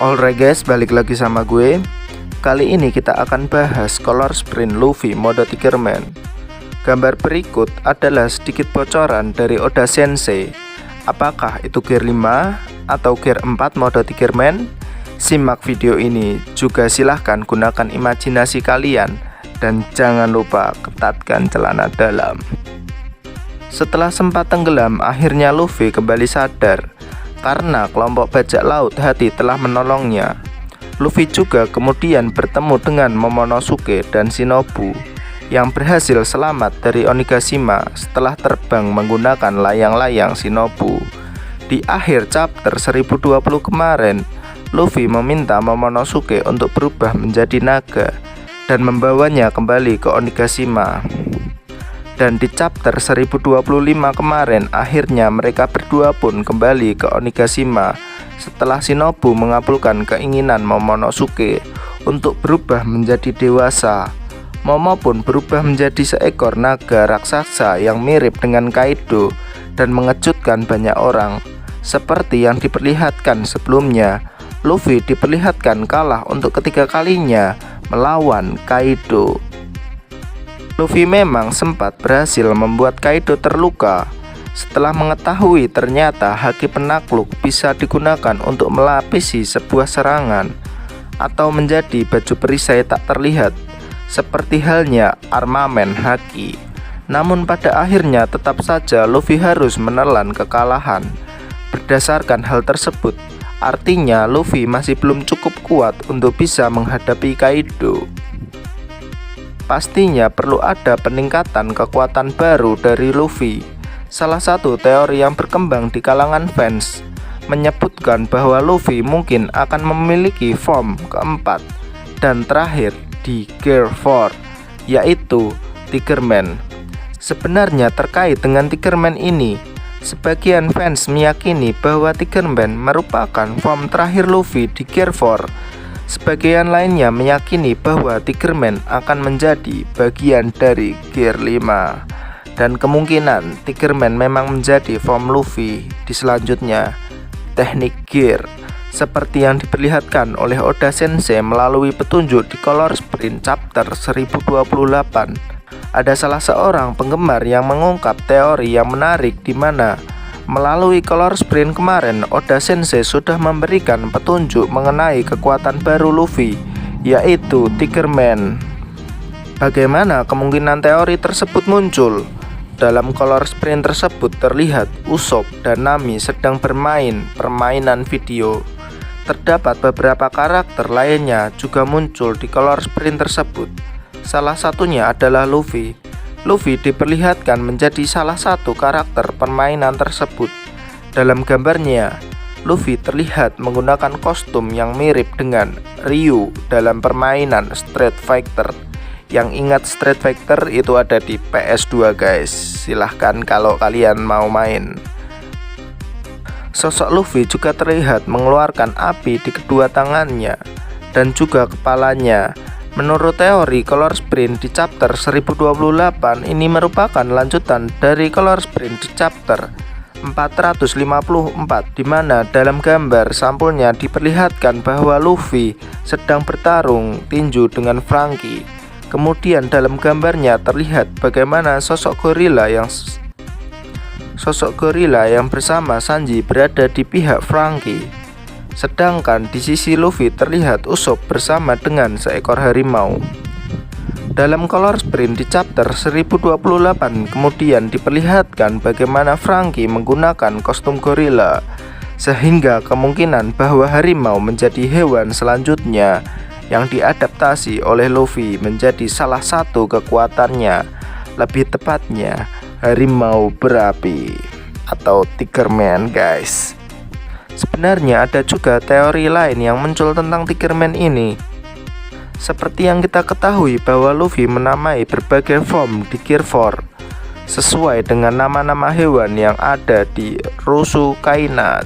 Alright guys, balik lagi sama gue. Kali ini kita akan bahas Color Sprint Luffy mode Tigerman. Gambar berikut adalah sedikit bocoran dari Oda Sensei. Apakah itu gear 5 atau gear 4 mode Tigerman? Simak video ini, juga silahkan gunakan imajinasi kalian. Dan jangan lupa ketatkan celana dalam. Setelah sempat tenggelam, akhirnya Luffy kembali sadar karena kelompok bajak laut hati telah menolongnya. Luffy juga kemudian bertemu dengan Momonosuke dan Shinobu yang berhasil selamat dari Onigashima setelah terbang menggunakan layang-layang Shinobu. Di akhir chapter 1020 kemarin, Luffy meminta Momonosuke untuk berubah menjadi naga dan membawanya kembali ke Onigashima. Dan di chapter 1025 kemarin, akhirnya mereka berdua pun kembali ke Onigashima setelah Shinobu mengabulkan keinginan Momonosuke untuk berubah menjadi dewasa. Momo pun berubah menjadi seekor naga raksasa yang mirip dengan Kaido dan mengejutkan banyak orang. Seperti yang diperlihatkan sebelumnya, Luffy diperlihatkan kalah untuk ketiga kalinya melawan Kaido. Luffy memang sempat berhasil membuat Kaido terluka. Setelah mengetahui ternyata haki penakluk bisa digunakan untuk melapisi sebuah serangan atau menjadi baju perisai tak terlihat, seperti halnya armamen haki. Namun pada akhirnya tetap saja Luffy harus menelan kekalahan. Berdasarkan hal tersebut, artinya Luffy masih belum cukup kuat untuk bisa menghadapi Kaido. Pastinya perlu ada peningkatan kekuatan baru dari Luffy. Salah satu teori yang berkembang di kalangan fans menyebutkan bahwa Luffy mungkin akan memiliki form keempat dan terakhir di Gear 4, yaitu Tigerman. Sebenarnya terkait dengan Tigerman ini, sebagian fans meyakini bahwa Tigerman merupakan form terakhir Luffy di Gear 4. Sebagian lainnya meyakini bahwa Tigerman akan menjadi bagian dari Gear 5. Dan kemungkinan Tigerman memang menjadi form Luffy di selanjutnya, teknik Gear, seperti yang diperlihatkan oleh Oda Sensei melalui petunjuk di Color Sprint chapter 1028. Ada salah seorang penggemar yang mengungkap teori yang menarik di mana melalui Color Sprint kemarin, Oda Sensei sudah memberikan petunjuk mengenai kekuatan baru Luffy, yaitu Tigerman. Bagaimana kemungkinan teori tersebut muncul? Dalam Color Sprint tersebut terlihat Usopp dan Nami sedang bermain permainan video. Terdapat beberapa karakter lainnya juga muncul di Color Sprint tersebut. Salah satunya adalah Luffy. Luffy diperlihatkan menjadi salah satu karakter permainan tersebut. Dalam gambarnya, Luffy terlihat menggunakan kostum yang mirip dengan Ryu dalam permainan Street Fighter. Yang ingat Street Fighter itu ada di PS2 guys. Silahkan kalau kalian mau main. Sosok Luffy juga terlihat mengeluarkan api di kedua tangannya dan juga kepalanya. Menurut teori Color Sprint di chapter 1028, ini merupakan lanjutan dari Color Sprint di chapter 454, di mana dalam gambar sampulnya diperlihatkan bahwa Luffy sedang bertarung tinju dengan Franky. Kemudian dalam gambarnya terlihat bagaimana sosok gorila yang bersama Sanji berada di pihak Franky. Sedangkan di sisi Luffy terlihat Usopp bersama dengan seekor harimau. Dalam Color Sprint di chapter 1028 kemudian diperlihatkan bagaimana Franky menggunakan kostum gorila, sehingga kemungkinan bahwa harimau menjadi hewan selanjutnya yang diadaptasi oleh Luffy menjadi salah satu kekuatannya, lebih tepatnya harimau berapi atau Tigerman guys. Sebenarnya ada juga teori lain yang muncul tentang Tigerman ini. Seperti yang kita ketahui bahwa Luffy menamai berbagai form di Gear 4 sesuai dengan nama-nama hewan yang ada di Rusu Kaina.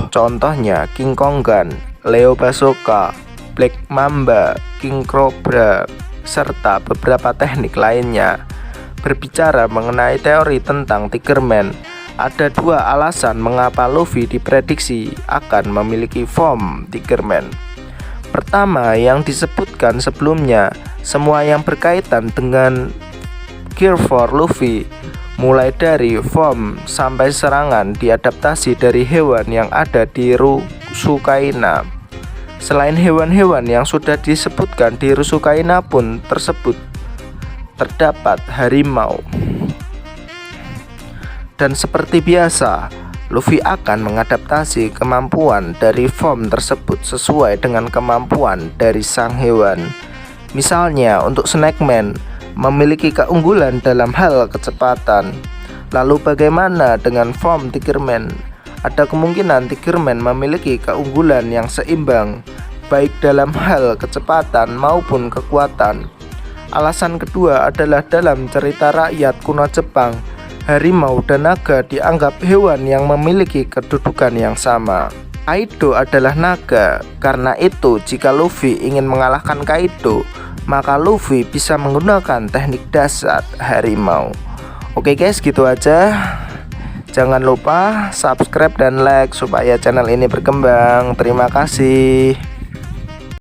Contohnya King Kongan, Leo Basoka, Black Mamba, King Cobra, serta beberapa teknik lainnya. Berbicara mengenai teori tentang Tigerman, Ada dua alasan mengapa Luffy diprediksi akan memiliki form Tigerman. Pertama, yang disebutkan sebelumnya, semua yang berkaitan dengan Gear 4 Luffy, mulai dari form sampai serangan, diadaptasi dari hewan yang ada di Rusukaina. Selain hewan-hewan yang sudah disebutkan di Rusukaina pun tersebut terdapat harimau. Dan seperti biasa, Luffy akan mengadaptasi kemampuan dari form tersebut sesuai dengan kemampuan dari sang hewan. Misalnya untuk Snakeman memiliki keunggulan dalam hal kecepatan. Lalu bagaimana dengan form Tigerman? Ada kemungkinan Tigerman memiliki keunggulan yang seimbang baik dalam hal kecepatan maupun kekuatan. Alasan kedua adalah dalam cerita rakyat kuno Jepang, harimau dan naga dianggap hewan yang memiliki kedudukan yang sama. Kaido adalah naga, karena itu jika Luffy ingin mengalahkan Kaido, maka Luffy bisa menggunakan teknik dasar harimau. Oke guys, gitu aja. Jangan lupa subscribe dan like supaya channel ini berkembang. Terima kasih.